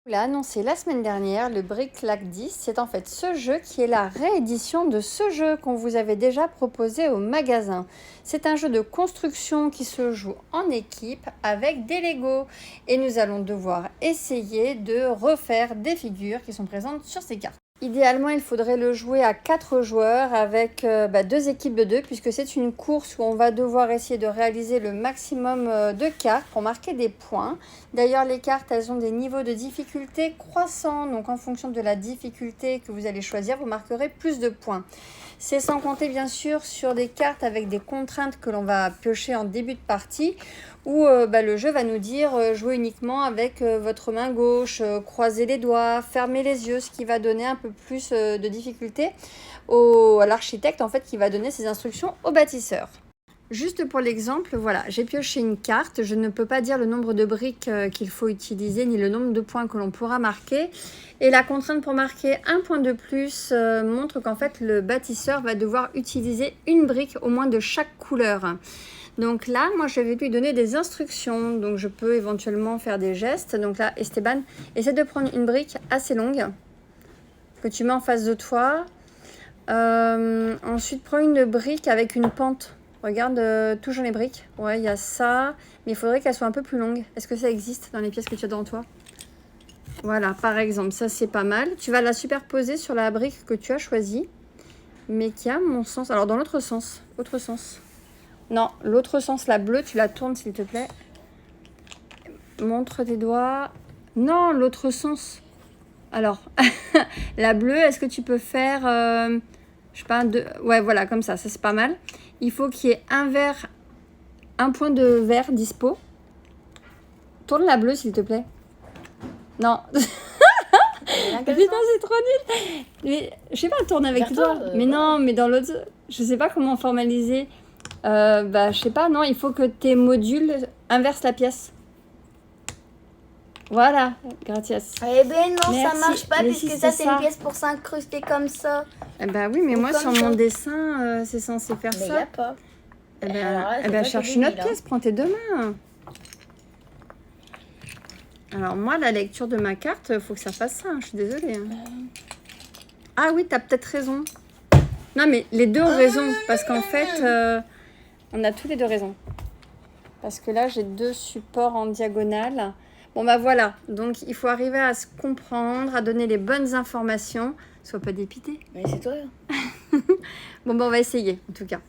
L'a annoncé la semaine dernière, le Bric-Lac 10, c'est en fait ce jeu qui est la réédition de ce jeu qu'on vous avait déjà proposé au magasin. C'est un jeu de construction qui se joue en équipe avec des Lego et nous allons devoir essayer de refaire des figures qui sont présentes sur ces cartes. Idéalement, il faudrait le jouer à 4 joueurs avec 2 équipes de 2 puisque c'est une course où on va devoir essayer de réaliser le maximum de cartes pour marquer des points. D'ailleurs, les cartes, elles ont des niveaux de difficulté croissants. Donc, en fonction de la difficulté que vous allez choisir, vous marquerez plus de points. C'est sans compter bien sûr sur des cartes avec des contraintes que l'on va piocher en début de partie où le jeu va nous dire jouer uniquement avec votre main gauche, croiser les doigts, fermer les yeux, ce qui va donner un peu plus de difficulté à l'architecte en fait qui va donner ses instructions au bâtisseur. Juste pour l'exemple, voilà, j'ai pioché une carte. Je ne peux pas dire le nombre de briques qu'il faut utiliser ni le nombre de points que l'on pourra marquer. Et la contrainte pour marquer un point de plus montre qu'en fait le bâtisseur va devoir utiliser une brique au moins de chaque couleur. Donc là, moi, je vais lui donner des instructions. Donc je peux éventuellement faire des gestes. Donc là, Esteban, essaie de prendre une brique assez longue que tu mets en face de toi. Ensuite, prends une brique avec une pente. Regarde, toujours les briques. Ouais, il y a ça. Mais il faudrait qu'elle soit un peu plus longue. Est-ce que ça existe dans les pièces que tu as devant toi? Voilà, par exemple, ça c'est pas mal. Tu vas la superposer sur la brique que tu as choisie. Mais qui a mon sens. Alors dans l'autre sens. Autre sens. Non, l'autre sens, la bleue, tu la tournes s'il te plaît. Montre tes doigts. Non, l'autre sens. Alors, la bleue, est-ce que tu peux faire... je sais pas, ouais, voilà, comme ça c'est pas mal. Il faut qu'il y ait un point de vert dispo. Tourne la bleue, s'il te plaît. Non. Putain, c'est trop nul. Mais, je sais pas, tourne avec toi. Mais non, mais dans l'autre... Je sais pas comment formaliser. Je sais pas, non, il faut que tes modules inversent la pièce. Voilà, gratias. Eh ben non, merci. Ça marche pas puisque ça c'est une pièce pour s'incruster comme ça. Oui, mais moi sur mon dessin, c'est censé faire ça. Mais y a pas. Cherche une autre pièce, prends tes 2 mains. Alors moi, la lecture de ma carte, faut que ça fasse ça, je suis désolée. Ah oui, t'as peut-être raison. Non, mais les deux ont raison, parce qu'en fait, on a tous les deux raison. Parce que là, j'ai 2 supports en diagonale. Bon, voilà. Donc, il faut arriver à se comprendre, à donner les bonnes informations. Sois pas dépité. Mais c'est toi. Bon, on va essayer, en tout cas.